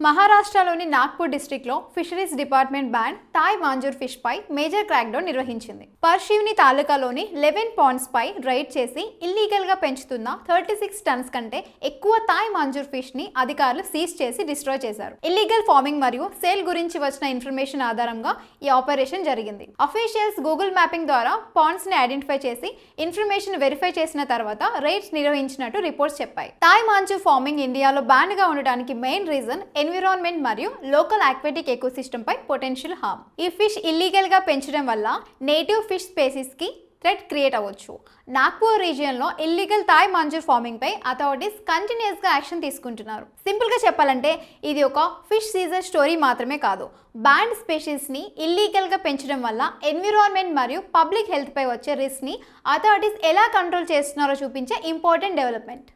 మహారాష్ట్రలోని నాగ్పూర్ డిస్ట్రిక్ట్లో fisheries department banned Thai mangur fish పై మేజర్ క్రాక్డౌన్ నిర్వహించింది. పర్షివ్ని తాలూకాలోని 11 పాండ్స్ పై రైడ్ చేసి ఇల్లీగల్ గా పెంచుతున్న 36 టన్స్ కంటే ఎక్కువ థాయ్ మాంజూర్ ఫిష్ ని అధికారులు సీజ్ చేసి డిస్ట్రాయ్ చేశారు. ఇల్లీగల్ ఫార్మింగ్ మరియు సేల్ గురించి వచ్చిన ఇన్ఫర్మేషన్ ఆధారంగా ఈ ఆపరేషన్ జరిగింది. అఫీషియల్స్ గూగుల్ మ్యాపింగ్ ద్వారా పాండ్స్ ని ఐడెంటిఫై చేసి ఇన్ఫర్మేషన్ వెరిఫై చేసిన తర్వాత రైడ్స్ నిర్వహించినట్టు రిపోర్ట్స్ చెప్పాయి. థాయ్ మాంజూర్ ఫార్మింగ్ ఇండియాలో బ్యాన్ గా ఉండడానికి మెయిన్ రీజన్ ఎన్విరాన్మెంట్ మరియు లోకల్ ఆక్వాటిక్ ఎకోసిస్టమ్ పై పొటెన్షియల్ హార్మ్. ఈ ఫిష్ ఇల్లీగల్ గా పెంచడం వల్ల నేటివ్ ఫిష్ స్పీసీస్ కి థ్రెట్ క్రియేట్ అవ్వచ్చు. నాగ్పూర్ రీజియన్ లో ఇల్లీగల్ థాయ్ మాంజూర్ ఫార్మింగ్ పై అథారిటీస్ కంటిన్యూస్ గా యాక్షన్ తీసుకుంటున్నారు. సింపుల్ గా చెప్పాలంటే ఇది ఒక ఫిష్ సీజర్ స్టోరీ మాత్రమే కాదు, బ్యాండ్ స్పీషీస్ ని ఇల్లీగల్ గా పెంచడం వల్ల ఎన్విరాన్మెంట్ మరియు పబ్లిక్ హెల్త్ పై వచ్చే రిస్క్ ని అథారిటీస్ ఎలా కంట్రోల్ చేస్తున్నారో చూపించే important development.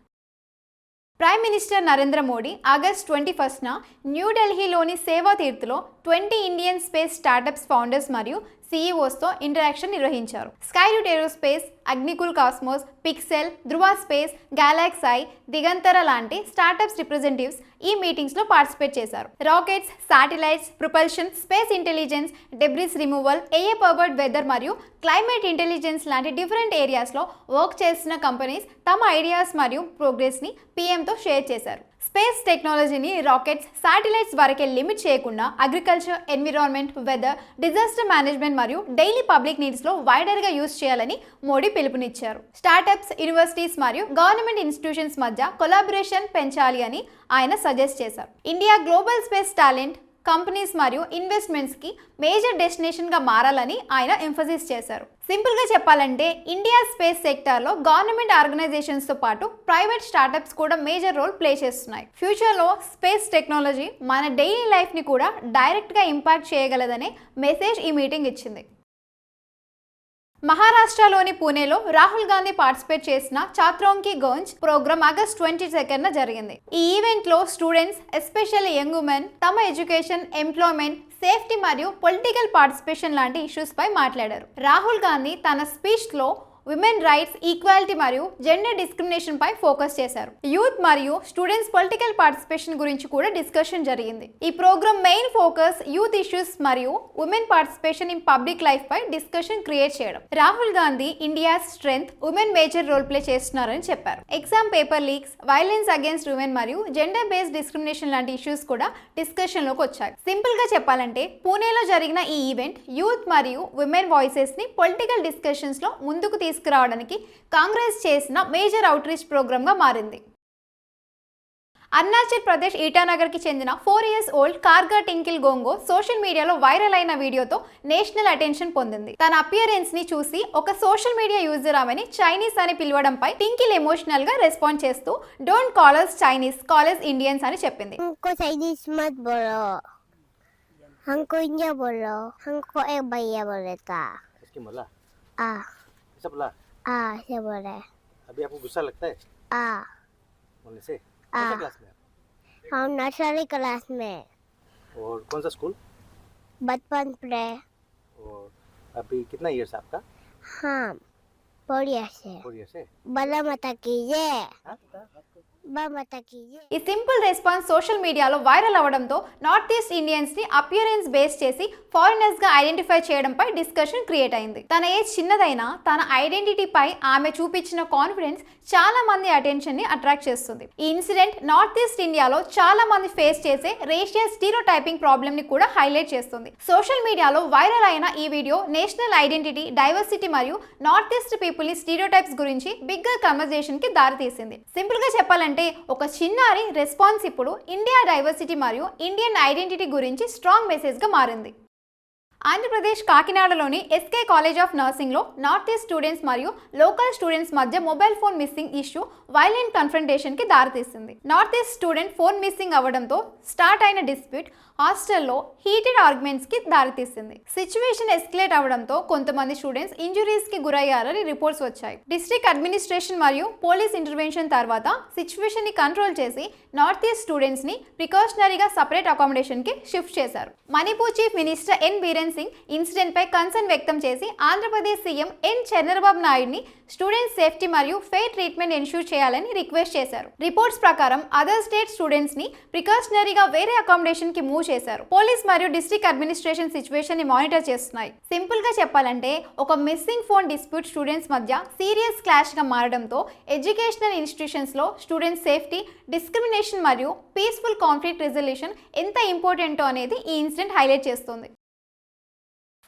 Prime minister Narendra Modi August 21న న్యూఢిల్లీలోని సేవా తీర్థ్లో 20 ఇండియన్ స్పేస్ స్టార్టప్స్ ఫౌండర్స్ మరియు CEOస్తో ఇంటరాక్షన్ నిర్వహించారు. Skyroot Aerospace, Agnikul Cosmos, Pixxel, Dhruva space, Galaxy, Digantara లాంటి స్టార్టప్స్ రిప్రజెంటేటివ్స్ ఈ మీటింగ్స్ లో పార్టిసిపేట్ చేశారు. Rockets, satellites, propulsion, space intelligence, debris removal, AI powered weather మరియు క్లైమేట్ ఇంటెలిజెన్స్ లాంటి డిఫరెంట్ ఏరియాస్ లో వర్క్ చేసిన కంపెనీస్ తమ ఐడియాస్ మరియు ప్రోగ్రెస్ ని PMతో షేర్ చేశారు. స్పేస్ టెక్నాలజీని రాకెట్స్, శాటిలైట్స్ వరకే లిమిట్ చేయకుండా agriculture, environment, weather, disaster management మరియు డైలీ పబ్లిక్ నీడ్స్ లో వైడర్ గా యూజ్ చేయాలని మోడీ పిలుపునిచ్చారు. స్టార్టప్స్, యూనివర్సిటీస్ మరియు గవర్నమెంట్ ఇన్స్టిట్యూషన్స్ మధ్య కొలాబరేషన్ పెంచాలి అని ఆయన సజెస్ట్ చేశారు. India global space talent companies మరియు ఇన్వెస్ట్మెంట్స్ కి మేజర్ డెస్టినేషన్ గా మారాలని ఆయన ఎంఫసిస్ చేశారు. సింపుల్ గా చెప్పాలంటే ఇండియా స్పేస్ సెక్టార్ లో గవర్నమెంట్ ఆర్గనైజేషన్స్ తో పాటు ప్రైవేట్ స్టార్టప్స్ కూడా మేజర్ రోల్ ప్లే చేస్తున్నాయి. ఫ్యూచర్ లో స్పేస్ టెక్నాలజీ మన డైలీ లైఫ్ ని కూడా డైరెక్ట్ గా ఇంపాక్ట్ చేయగలదనే మెసేజ్ ఈ మీటింగ్ ఇచ్చింది. మహారాష్ట్రలోని పూణేలో రాహుల్ గాంధీ పార్టిసిపేట్ చేసిన ఛాత్రోంకి గంజ్ ప్రోగ్రామ్ ఆగస్ట్ 22న జరిగింది. ఈ ఈవెంట్ లో స్టూడెంట్స్, ఎస్పెషల్లీ యంగ్ ఉమెన్ తమ ఎడ్యుకేషన్, ఎంప్లాయ్మెంట్, సేఫ్టీ మరియు పొలిటికల్ పార్టిసిపేషన్ లాంటి ఇష్యూస్ పై మాట్లాడారు. రాహుల్ గాంధీ తన స్పీచ్ లో విమెన్ రైట్స్, ఈక్వాలిటీ మరియు జెండర్ డిస్క్రిమినేషన్ పై ఫోకస్ చేశారు. యూత్ మరియు స్టూడెంట్స్ పొలిటికల్ పార్టిసిపేషన్ గురించి కూడా డిస్కషన్ జరిగింది. ఈ programme main focus youth issues మరియు women participation in public life పై డిస్కషన్ క్రియేట్ చేయడం. Rahul Gandhi India strength, women major role play చేస్తున్నారని చెప్పారు. Exam paper leaks, violence against women మరియు జెండర్ బేస్డ్ డిస్క్రిమినేషన్ లాంటి ఇష్యూస్ కూడా డిస్కషన్ లోకి వచ్చాయి. సింపుల్ గా చెప్పాలంటే పూణేలో జరిగిన ఈ ఈవెంట్ యూత్ మరియు ఉమెన్ వాయిసెస్ ని పొలిటికల్ డిస్కషన్స్ లో ముందుకు తీసుకురావడానికి కాంగ్రెస్ చేసిన మేజర్ అవుట్ రీచ్ ప్రోగ్రామ్ గా మారింది. అరుణాచల్ ప్రదేశ్ ఈటానగర్ కి చెందిన 4 years ఓల్డ్ కార్గా టింకిల్ గోంగో సోషల్ మీడియాలో వైరల్ అయిన వీడియోతో నేషనల్ అటెన్షన్ పొందింది. తన అపియరెన్స్ ని చూసి ఒక సోషల్ మీడియా యూజర్ ఆమెని చైనీస్ అని పిలవడంపై టింకిల్ ఎమోషనల్ గా రెస్పాండ్ చేస్తూ don't call us Chinese, call us Indians అని చెప్పింది. हमको इंडिया बोलो, हमको एक भैया बोले था। इसकी बोला? ऐसा बोला? ऐसे बोले। अभी आपको गुस्सा लगता है? बोलने से? कौन सा क्लास में? हम नर्सरी क्लास में। और कौन सा स्कूल? बचपन प्ले। और अभी कितना ईयर्स आपका? हाँ, 4 years से। 4 years से? बला माता कीजिए। हाँ? ఈ సింపుల్ రెస్పాన్స్ సోషల్ మీడియాలో వైరల్ అవడంతో నార్త్ ఈస్ట్ ఇండియన్స్ ని అపియరెన్స్ బేస్ చేసి ఫారినర్స్ గా ఐడెంటిఫై చేయడంపై డిస్కషన్ క్రియేట్ అయింది. తన ఏజ్ చిన్నదైనా తన ఐడెంటిటీ పై ఆమె చూపించిన కాన్ఫిడెన్స్ చాలా మంది అటెన్షన్ ని అట్రాక్ట్ చేస్తుంది. ఈ ఇన్సిడెంట్ నార్త్ ఈస్ట్ ఇండియాలో చాలా మంది ఫేస్ చేసే రేషియల్ స్టీరియోటైపింగ్ ప్రాబ్లమ్ ని కూడా హైలైట్ చేస్తుంది. సోషల్ మీడియాలో వైరల్ అయిన ఈ వీడియో నేషనల్ ఐడెంటిటీ, డైవర్సిటీ మరియు నార్త్ ఈస్ట్ పీపుల్ ని స్టీరియోటైప్స్ గురించి బిగ్గర్ కన్వర్జేషన్ కి దారితీసింది. సింపుల్ గా చెప్పాలంటే ఒక చిన్నారి రెస్పాన్స్ ఇప్పుడు ఇండియా డైవర్సిటీ మరియు ఇండియన్ ఐడెంటిటీ గురించి స్ట్రాంగ్ మెసేజ్ గా మారింది. ఆంధ్రప్రదేశ్ కాకినాడలోని ఎస్కే కాలేజ్ ఆఫ్ నర్సింగ్ లో నార్త్ ఈస్ట్ స్టూడెంట్స్ మరియు లోకల్ స్టూడెంట్స్ మధ్య mobile phone missing issue violent confrontation కి దారితీసింది. North east student phone missing అవ్వడంతో స్టార్ట్ అయిన డిస్ప్యూట్ హాస్టల్లో హీటెడ్ ఆర్గ్యుమెంట్స్ కి దారితీసింది. సిచ్యువేషన్ ఎస్కలేట్ అవడంతో కొంతమంది స్టూడెంట్స్ ఇంజురీస్ కి గురయ్యారని రిపోర్ట్స్ వచ్చాయి. డిస్ట్రిక్ట్ అడ్మినిస్ట్రేషన్ మరియు పోలీస్ ఇంటర్వెన్షన్ తర్వాత సిచ్యువేషన్ ని కంట్రోల్ చేసి నార్త్ ఈస్ట్ స్టూడెంట్స్ ని ప్రికాషనరీగా సపరేట్ అకామిడేషన్ కి షిఫ్ట్ చేశారు. Manipur chief minister N Biren missing incident పై కన్సర్న్ వ్యక్తం చేసి ఆంధ్రప్రదేశ్ సీఎం ఎన్ చంద్రబాబు నాయుడిని స్టూడెంట్స్ సేఫ్టీ మరియు ఫెయిర్ ట్రీట్మెంట్ ఎన్ష్యూర్ చేయాలని రిక్వెస్ట్ చేశారు. రిపోర్ట్స్ ప్రకారం అదర్ స్టేట్ స్టూడెంట్స్ ని ప్రికాషనరీగా వేరే అకామిడేషన్ కి మూవ్ చేశారు. పోలీస్ మరియు డిస్ట్రిక్ట్ అడ్మినిస్ట్రేషన్ సిచ్యువేషన్ ని మానిటర్ చేస్తున్నాయి. సింపుల్ గా చెప్పాలంటే ఒక మిస్సింగ్ ఫోన్ డిస్ప్యూట్ స్టూడెంట్స్ మధ్య సీరియస్ క్లాష్ గా మారడంతో ఎడ్యుకేషనల్ ఇన్స్టిట్యూషన్స్ లో స్టూడెంట్స్ సేఫ్టీ, డిస్క్రిమినేషన్ మరియు పీస్ఫుల్ కాన్ఫ్లిక్ట్ రిజల్యూషన్ ఎంత ఇంపార్టెంటో అనేది ఈ ఇన్సిడెంట్ హైలైట్ చేస్తుంది.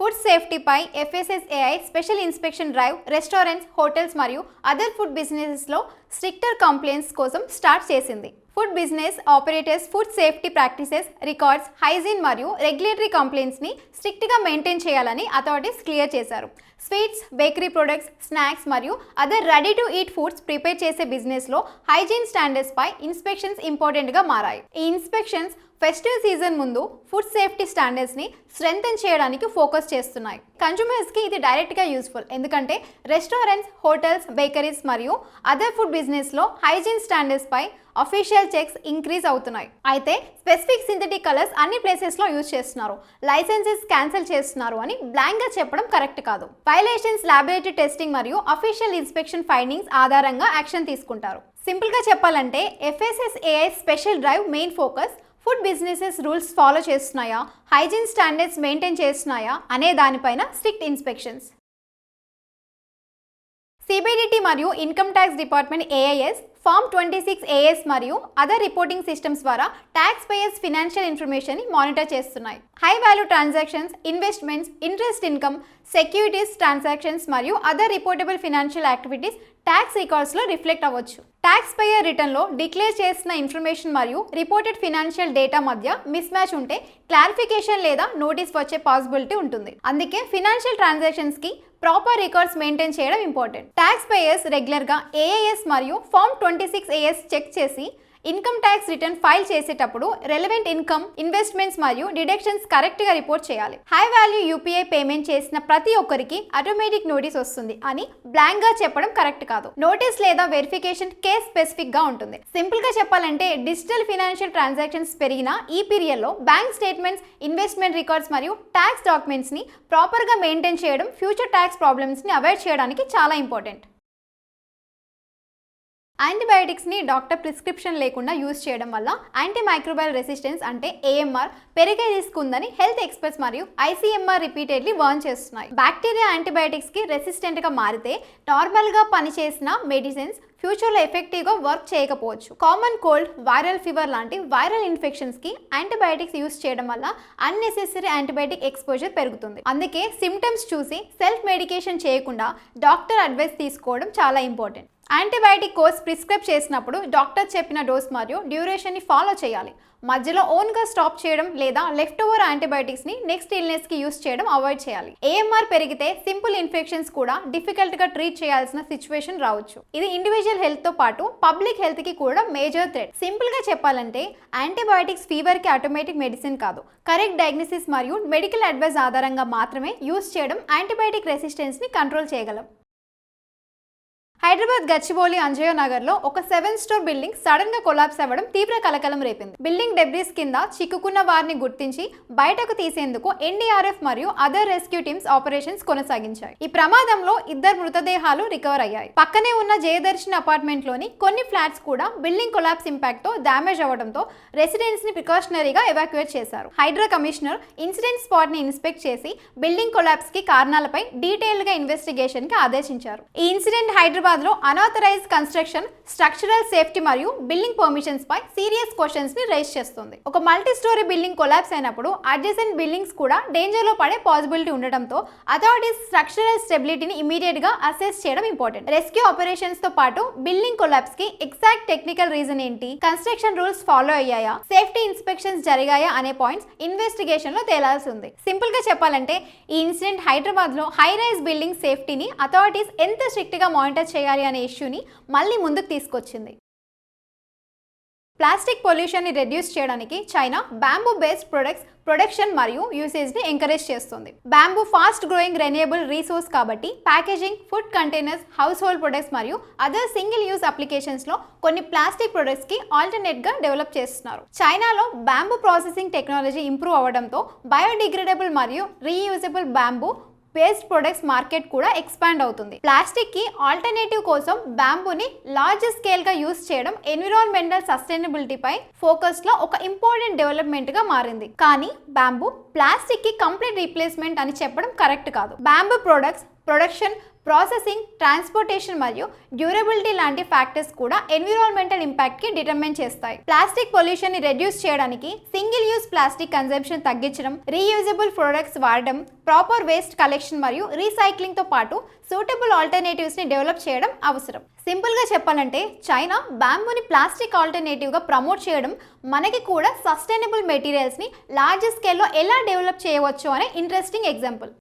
ఫుడ్ సేఫ్టీపై FSSAI special inspection drive restaurants, hotels మరియు అదర్ ఫుడ్ బిజినెసెస్లో స్ట్రిక్టర్ కంప్లైంట్స్ కోసం స్టార్ట్ చేసింది. Food business operators food safety practices, records, hygiene మరియు రెగ్యులేటరీ కంప్లైంట్స్ని స్ట్రిక్ట్గా మెయింటైన్ చేయాలని అథారిటీస్ క్లియర్ చేశారు. స్వీట్స్, బేకరీ ప్రొడక్ట్స్, స్నాక్స్ మరియు other ready to eat foods prepare చేసే బిజినెస్లో హైజీన్ స్టాండర్డ్స్పై ఇన్స్పెక్షన్స్ ఇంపార్టెంట్గా మారాయి. ఈ ఇన్స్పెక్షన్స్ ఫెస్టివ్ సీజన్ ముందు ఫుడ్ సేఫ్టీ స్టాండర్డ్స్ని స్ట్రెంథెన్ చేయడానికి ఫోకస్ చేస్తున్నాయి. కన్జ్యూమర్స్కి ఇది డైరెక్ట్గా యూస్ఫుల్, ఎందుకంటే రెస్టారెంట్స్, హోటల్స్, బేకరీస్ మరియు అదర్ ఫుడ్ బిజినెస్లో హైజీన్ స్టాండర్డ్స్పై అఫీషియల్ చెక్స్ ఇంక్రీజ్ అవుతున్నాయి. అయితే స్పెసిఫిక్ సింథటిక్ కలర్స్ అన్ని ప్లేసెస్లో యూజ్ చేస్తున్నారు, లైసెన్సెస్ క్యాన్సిల్ చేస్తున్నారు అని బ్లాంక్గా చెప్పడం కరెక్ట్ కాదు. వైలేషన్స్ ల్యాబొరేటరీ టెస్టింగ్ మరియు అఫీషియల్ ఇన్స్పెక్షన్ ఫైండింగ్స్ ఆధారంగా యాక్షన్ తీసుకుంటారు. సింపుల్గా చెప్పాలంటే FSSAI special drive main focus food businesses rules follow చేస్తున్నాయా, హైజీన్ స్టాండర్డ్స్ మెయింటైన్ చేస్తున్నాయా అనే దానిపైన స్ట్రిక్ట్ ఇన్స్పెక్షన్స్. CBDT మరియు income tax department AIS form 26 AS మరియు అదర్ రిపోర్టింగ్ సిస్టమ్స్ ద్వారా tax payers financial information monitor చేస్తున్నాయి. High value transactions, investments, interest income, securities transactions మరియు other reportable financial activities tax రికార్డ్స్లో reflect అవ్వచ్చు. Tax payer రిటర్న్లో declare చేసిన information మరియు reported financial data మధ్య మిస్ మ్యాచ్ ఉంటే క్లారిఫికేషన్ లేదా నోటీస్ వచ్చే పాసిబిలిటీ ఉంటుంది. అందుకే ఫినాన్షియల్ ట్రాన్సాక్షన్స్కి ప్రాపర్ రికార్డ్స్ మెయింటైన్ చేయడం ఇంపార్టెంట్. ట్యాక్స్ పేయర్స్ రెగ్యులర్గా AIS మరియు ఫార్మ్ 26 AS చెక్ చేసి ఇన్కమ్ ట్యాక్స్ రిటర్న్ ఫైల్ చేసేటప్పుడు రెలెవెంట్ ఇన్కమ్, ఇన్వెస్ట్మెంట్స్ మరియు డిడక్షన్స్ కరెక్ట్గా రిపోర్ట్ చేయాలి. హై వాల్యూ UPI పేమెంట్ చేసిన ప్రతి ఒక్కరికి ఆటోమేటిక్ నోటీస్ వస్తుంది అని బ్లాంక్గా చెప్పడం కరెక్ట్ కాదు. నోటీస్ లేదా వెరిఫికేషన్ కేస్ స్పెసిఫిక్గా ఉంటుంది. సింపుల్గా చెప్పాలంటే డిజిటల్ ఫినాన్షియల్ ట్రాన్సాక్షన్స్ పెరిగిన ఈ పీరియడ్లో బ్యాంక్ స్టేట్మెంట్స్, ఇన్వెస్ట్మెంట్ రికార్డ్స్ మరియు ట్యాక్స్ డాక్యుమెంట్స్ని ప్రాపర్గా మెయింటైన్ చేయడం ఫ్యూచర్ ట్యాక్స్ ప్రాబ్లమ్స్ని అవాయిడ్ చేయడానికి చాలా ఇంపార్టెంట్. యాంటీబయాటిక్స్ని డాక్టర్ ప్రిస్క్రిప్షన్ లేకుండా యూజ్ చేయడం వల్ల యాంటీమైక్రోబయల్ రెసిస్టెన్స్ అంటే AMR పెరిగే రిస్క్ ఉందని హెల్త్ ఎక్స్పర్ట్స్ మరియు ICMR రిపీటెడ్లీ వార్న్ చేస్తున్నాయి. బ్యాక్టీరియా యాంటీబయాటిక్స్కి రెసిస్టెంట్గా మారితే నార్మల్గా పనిచేసిన మెడిసిన్స్ ఫ్యూచర్లో ఎఫెక్టివ్గా వర్క్ చేయకపోవచ్చు. కామన్ కోల్డ్, వైరల్ ఫీవర్ లాంటి వైరల్ ఇన్ఫెక్షన్స్కి యాంటీబయాటిక్స్ యూజ్ చేయడం వల్ల అన్నెసెసరీ యాంటీబయాటిక్ ఎక్స్పోజర్ పెరుగుతుంది. అందుకే సిమ్టమ్స్ చూసి సెల్ఫ్ మెడికేషన్ చేయకుండా డాక్టర్ అడ్వైస్ తీసుకోవడం చాలా ఇంపార్టెంట్. యాంటీబయాటిక్ కోర్స్ ప్రిస్క్రైబ్ చేసినప్పుడు డాక్టర్ చెప్పిన డోస్ మరియు డ్యూరేషన్ని ఫాలో చేయాలి. మధ్యలో ఓన్గా స్టాప్ చేయడం లేదా లెఫ్ట్ ఓవర్ యాంటీబయాటిక్స్ని నెక్స్ట్ ఇల్నెస్కి యూజ్ చేయడం అవాయిడ్ చేయాలి. AMR పెరిగితే సింపుల్ ఇన్ఫెక్షన్స్ కూడా డిఫికల్ట్గా ట్రీట్ చేయాల్సిన సిచ్యువేషన్ రావచ్చు. ఇది ఇండివిజువల్ హెల్త్తో పాటు పబ్లిక్ హెల్త్కి కూడా మేజర్ థ్రెట్. సింపుల్గా చెప్పాలంటే యాంటీబయాటిక్స్ ఫీవర్కి ఆటోమేటిక్ మెడిసిన్ కాదు. కరెక్ట్ డయాగ్నోసిస్ మరియు మెడికల్ అడ్వైస్ ఆధారంగా మాత్రమే యూజ్ చేయడం యాంటీబయాటిక్ రెసిస్టెన్స్ని కంట్రోల్ చేయగలం. హైదరాబాద్ గచ్చిబౌలి అంజయ్య నగర్లో ఒక 7 స్టోర్ బిల్డింగ్ సడన్ గా కొలాప్స్ అవ్వడం తీవ్ర కలకలం రేపింది. బిల్డింగ్ డెబ్రిస్ కింద చిక్కుకున్న వారిని గుర్తించి బయటకు తీసేందుకు NDRF మరియు అదర్ రెస్క్యూ టీమ్స్ ఆపరేషన్స్ కొనసాగించాయి. ఈ ప్రమాదంలో 2 మృతదేహాలు రికవర్ అయ్యాయి. పక్కనే ఉన్న జయదర్శిని అపార్ట్మెంట్ లోని కొన్ని ఫ్లాట్స్ కూడా బిల్డింగ్ కొలాప్స్ ఇంపాక్ట్ తో డ్యామేజ్ అవ్వడంతో రెసిడెంట్స్ ని ప్రికాషనరీగా ఎవాక్యుయేట్ చేశారు. హైడ్రా కమిషనర్ ఇన్సిడెంట్ స్పాట్ ని ఇన్స్పెక్ట్ చేసి బిల్డింగ్ కొలాప్స్ కి కారణాలపై డీటెయిల్డ్ గా ఇన్వెస్టిగేషన్ కి ఆదేశించారు. ఈ ఇన్సిడెంట్ హైదరాబాద్ లో అనాథరైజ్ కన్స్ట్రక్షన్, స్ట్రక్చరల్ సేఫ్టీ మరియు బిల్డింగ్ పర్మిషన్స్ పై సీరియస్ క్వశ్చన్స్ ని రైజ్ చేస్తుంది. ఒక మల్టీ స్టోరీ బిల్డింగ్ కొలాప్స్ అయినప్పుడు అడ్జసెంట్ బిల్డింగ్స్ కూడా డేంజర్ లో పడే పాసిబిలిటీ ఉండడంతో అథారిటీస్ స్ట్రక్చరల్ స్టెబిలిటీని ఇమీడియట్ గా అసెస్ చేయడం ఇంపార్టెంట్. రెస్క్యూ ఆపరేషన్స్ తో పాటు బిల్డింగ్ కొలాప్స్ కి ఎగ్జాక్ట్ టెక్నికల్ రీజన్ ఏంటి, కన్స్ట్రక్షన్ రూల్స్ ఫాలో అయ్యాయా, సేఫ్టీ ఇన్స్పెక్షన్స్ జరిగాయా అనే పాయింట్స్ ఇన్వెస్టిగేషన్ లో తేలాల్సి ఉంది. సింపుల్ గా చెప్పాలంటే ఈ ఇన్సిడెంట్ హైదరాబాద్ లో హై రైజ్ బిల్డింగ్ సేఫ్టీని అథారిటీస్ ఎంత స్ట్రిక్ట్ గా మానిటర్ చేయాలి అనే ఇష్యూని మళ్ళీ ముందుకు తీసుకొచ్చింది. ప్లాస్టిక్ పొల్యూషన్ని రెడ్యూస్ చేయడానికి చైనా బ్యాంబూ బేస్డ్ ప్రొడక్షన్ మరియు యూసేజ్ని ఎంకరేజ్ చేస్తుంది. Bamboo fast growing renewable resource కాబట్టి packaging, food containers, household products మరియు అదర్ సింగిల్ యూజ్ అప్లికేషన్స్లో కొన్ని ప్లాస్టిక్ ప్రొడక్ట్స్కి ఆల్టర్నేట్గా డెవలప్ చేస్తున్నారు. చైనాలో బ్యాంబూ ప్రాసెసింగ్ టెక్నాలజీ ఇంప్రూవ్ అవ్వడంతో బయోడిగ్రేడబుల్ మరియు reusable bamboo based products market కూడా ఎక్స్పాండ్ అవుతుంది. ప్లాస్టిక్ కి ఆల్టర్నేటివ్ కోసం బ్యాంబూని లార్జ్ స్కేల్ గా యూజ్ చేయడం ఎన్విరాన్మెంటల్ సస్టైనబిలిటీపై ఫోకస్ లో ఒక ఇంపార్టెంట్ డెవలప్మెంట్ గా మారింది. కానీ బ్యాంబూ ప్లాస్టిక్ కి కంప్లీట్ రీప్లేస్మెంట్ అని చెప్పడం కరెక్ట్ కాదు. బ్యాంబూ ప్రొడక్షన్, ప్రాసెసింగ్, ట్రాన్స్పోర్టేషన్ మరియు డ్యూరబిలిటీ లాంటి ఫ్యాక్టర్స్ కూడా ఎన్విరాన్మెంటల్ ఇంపాక్ట్ కి డిటర్మైన్ చేస్తాయి. ప్లాస్టిక్ పొల్యూషన్ ని రెడ్యూస్ చేయడానికి సింగిల్ యూజ్ ప్లాస్టిక్ కన్జంప్షన్ తగ్గించడం, రీయూజబుల్ ప్రొడక్ట్స్ వాడడం, ప్రాపర్ వేస్ట్ కలెక్షన్ మరియు రీసైక్లింగ్ తో పాటు సూటబుల్ ఆల్టర్నేటివ్స్ ని డెవలప్ చేయడం అవసరం. సింపుల్ గా చెప్పాలంటే చైనా బ్యాంబూని ప్లాస్టిక్ ఆల్టర్నేటివ్ గా ప్రమోట్ చేయడం మనకి కూడా సస్టైనబుల్ మెటీరియల్స్ ని లార్జ్ స్కేల్లో ఎలా డెవలప్ చేయవచ్చు అనే ఇంట్రెస్టింగ్ ఎగ్జాంపుల్.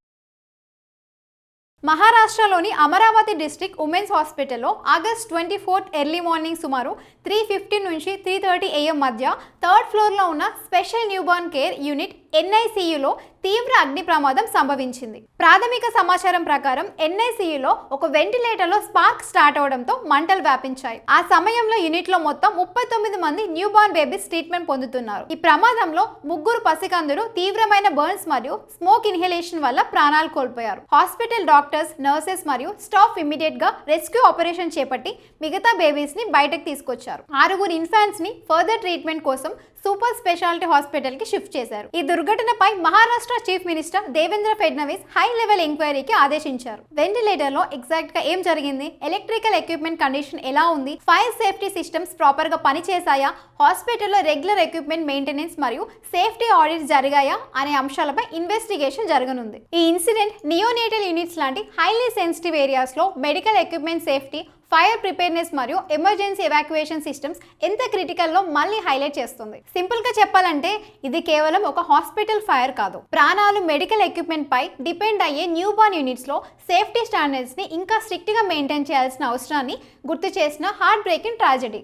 మహారాష్ట్రలోని అమరావతి డిస్ట్రిక్ట్ ఉమెన్స్ హాస్పిటల్లో ఆగస్ట్ 24 ఎర్లీ మార్నింగ్ సుమారు 3:15 నుంచి 3:30 AM మధ్య 3rd ఫ్లోర్లో ఉన్న స్పెషల్ న్యూబార్న్ కేర్ యూనిట్ NICUలో తీవ్ర అగ్ని ప్రమాదం సంభవించింది. ప్రాథమిక సమాచారం ప్రకారం NICUలో ఒక వెంటిలేటర్లో స్పార్క్ స్టార్ట్ అవడంతో మంటలు వ్యాపించాయి. ఆ సమయంలో యూనిట్లో మొత్తం 39 మంది న్యూబార్న్ బేబీస్ ట్రీట్మెంట్ పొందుతున్నారు. ఈ ప్రమాదంలో 3 పసికందులు తీవ్రమైన బర్న్స్ మరియు స్మోక్ ఇన్హలేషన్ వల్ల ప్రాణాలు కోల్పోయారు. హాస్పిటల్ డాక్టర్స్, నర్సెస్ మరియు స్టాఫ్ ఇమ్మీడియట్ గా రెస్క్యూ ఆపరేషన్ చేపట్టి మిగతా బేబీస్ ని బయటకు తీసుకొచ్చారు. 6 ఇన్ఫాంట్స్ ని ఫర్దర్ ట్రీట్మెంట్ కోసం సూపర్ స్పెషాలిటీ హాస్పిటల్ కి షిఫ్ట్ చేశారు. ఈ దుర్ఘటనపై Maharashtra chief minister Devendra Fadnavis high level ఎంక్వైరీకి ఆదేశించారు. వెంటిలేటర్ లో ఎగ్జాక్ట్ గా ఏం జరిగింది, ఎలక్ట్రికల్ ఎక్విప్మెంట్ కండిషన్ ఎలా ఉంది, ఫైర్ సేఫ్టీ సిస్టమ్స్ ప్రాపర్ గా పనిచేశాయా, హాస్పిటల్లో రెగ్యులర్ ఎక్విప్మెంట్ మెయింటెనెన్స్ మరియు సేఫ్టీ ఆడిట్స్ జరిగాయా అనే అంశాలపై ఇన్వెస్టిగేషన్ జరగనుంది. ఈ ఇన్సిడెంట్ నియోనేటల్ యూనిట్స్ లాంటి హైలీ సెన్సిటివ్ ఏరియాస్ లో medical equipment safety, fire preparedness మరియు ఎమర్జెన్సీ ఎవాక్యుయేషన్ సిస్టమ్స్ ఎంత క్రిటికల్లో మళ్ళీ హైలైట్ చేస్తుంది. సింపుల్ గా చెప్పాలంటే ఇది కేవలం ఒక హాస్పిటల్ ఫైర్ కాదు, ప్రాణాలు, మెడికల్ ఎక్విప్మెంట్ పై డిపెండ్ అయ్యే న్యూబార్న్ యూనిట్స్ లో సేఫ్టీ స్టాండర్డ్స్ ని ఇంకా స్ట్రిక్ట్ గా మెయింటైన్ చేయాల్సిన అవసరాన్ని గుర్తు చేసిన heart breaking tragedy.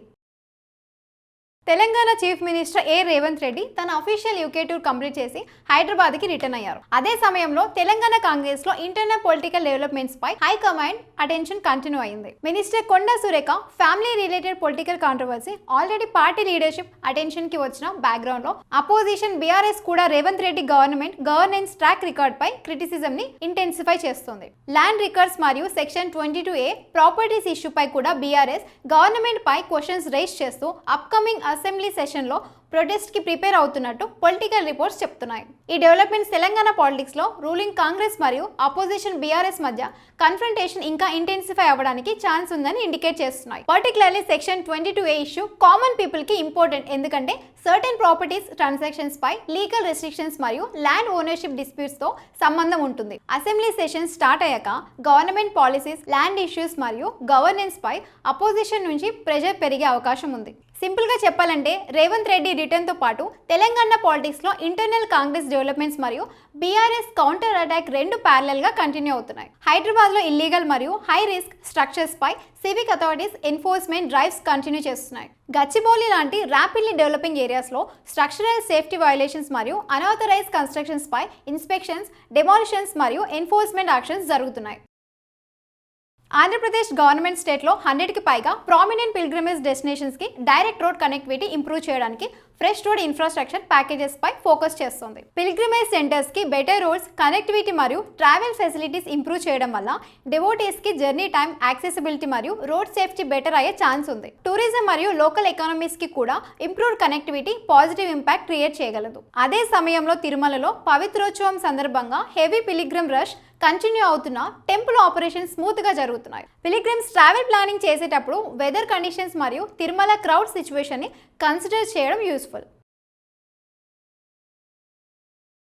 Telangana chief minister Revanth Reddy తన అఫీషియల్ యూకే టూర్ కంప్లీట్ చేసి హైదరాబాద్కి రిటర్న్ అయ్యారు. అదే సమయంలో తెలంగాణ కాంగ్రెస్ లో ఇంటర్నల్ పొలిటికల్ డెవలప్మెంట్స్ పై హైకమాండ్ అటెన్షన్ కంటిన్యూ అయింది. Minister Konda Surekha family related political controversy already party leadership attention కి వచ్చిన బ్యాక్గ్రౌండ్ లో అపోజిషన్ బీఆర్ఎస్ కూడా Revanth Reddy governance track record పై క్రిటిసిజం ని ఇంటెన్సిఫై చేస్తుంది. ల్యాండ్ రికార్డ్స్ మరియు సెక్షన్ 22A ప్రాపర్టీస్ ఇష్యూ పై కూడా బీఆర్ఎస్ గవర్నమెంట్ పై క్వశ్చన్స్ రైజ్ చేస్తూ అప్కమింగ్ అసెంబ్లీ సెషన్ లో ప్రొటెస్ట్ కి ప్రిపేర్ అవుతున్నట్టు పొలిటికల్ రిపోర్ట్స్ చెప్తున్నాయి. ఈ డెవలప్మెంట్స్ తెలంగాణ పాలిటిక్స్ లో రూలింగ్ కాంగ్రెస్ మరియు అపోజిషన్ బీఆర్ఎస్ మధ్య కన్ఫ్రంటేషన్ ఇంకా ఇంటెన్సిఫై అవ్వడానికి ఛాన్స్ ఉందని ఇండికేట్ చేస్తున్నాయి. Particularly section 22A issue common people కి ఇంపార్టెంట్, ఎందుకంటే సర్టెన్ ప్రాపర్టీస్ ట్రాన్సాక్షన్స్ పై లీగల్ రెస్ట్రిక్షన్స్ మరియు ల్యాండ్ ఓనర్షిప్ డిస్ప్యూట్స్ తో సంబంధం ఉంటుంది. అసెంబ్లీ సెషన్ స్టార్ట్ అయ్యాక గవర్నమెంట్ పాలసీస్, ల్యాండ్ ఇష్యూస్ మరియు గవర్నెన్స్ పై అపోజిషన్ నుంచి ప్రెషర్ పెరిగే అవకాశం ఉంది. సింపుల్ గా చెప్పాలంటే రేవంత్ రెడ్డి రిటర్న్ తో పాటు తెలంగాణ పాలిటిక్స్ లో ఇంటర్నల్ కాంగ్రెస్ డెవలప్మెంట్స్ మరియు బీఆర్ఎస్ కౌంటర్ అటాక్ రెండు ప్యారలల్ గా కంటిన్యూ అవుతున్నాయి. హైదరాబాద్ లో ఇల్లీగల్ మరియు హై రిస్క్ స్ట్రక్చర్స్ పై civic authorities enforcement drives continue చేస్తున్నాయి. గచ్చిబౌలి లాంటి ర్యాపిడ్లీ డెవలపింగ్ ఏరియాస్ లో స్ట్రక్చరల్ సేఫ్టీ వైలేషన్స్ మరియు అన్ఆథరైజ్ కన్స్ట్రక్షన్స్ పై ఇన్స్పెక్షన్స్, డెమాలిషన్స్ మరియు ఎన్ఫోర్స్మెంట్ యాక్షన్స్ జరుగుతున్నాయి. ఆంధ్రప్రదేశ్ గవర్నమెంట్ స్టేట్లో 100కి పైగా ప్రామినెంట్ పిల్గ్రిమేజ్ డెస్టినేషన్స్ కి డైరెక్ట్ రోడ్ కనెక్టివిటీ ఇంప్రూవ్ చేయడానికి ఫ్రెష్ రోడ్ ఇన్ఫ్రాస్ట్రక్చర్ ప్యాకేజెస్ పై ఫోకస్ చేస్తుంది. పిల్గ్రిమేజ్ సెంటర్స్ కి బెటర్ రోడ్స్, కనెక్టివిటీ మరియు ట్రావెల్ ఫెసిలిటీస్ ఇంప్రూవ్ చేయడం వల్ల డివోటీస్ కి జర్నీ టైం, యాక్సెసిబిలిటీ మరియు రోడ్ సేఫ్టీ బెటర్ అయ్యే ఛాన్స్ ఉంది. టూరిజం మరియు లోకల్ ఎకానమీస్ కి కూడా improved connectivity positive impact create చేయగలదు. అదే సమయంలో తిరుమలలో పవిత్రోత్సవం సందర్భంగా హెవీ పిలిగ్రిమ్ రష్ కంటిన్యూ అవుతున్న టెంపుల్ ఆపరేషన్ స్మూత్ గా జరుగుతున్నాయి. పిలిగ్రిమ్స్ ట్రావెల్ ప్లానింగ్ చేసేటప్పుడు వెదర్ కండిషన్స్ మరియు తిరుమల క్రౌడ్ సిచ్యువేషన్ ని కన్సిడర్ చేయడం యూస్ఫుల్.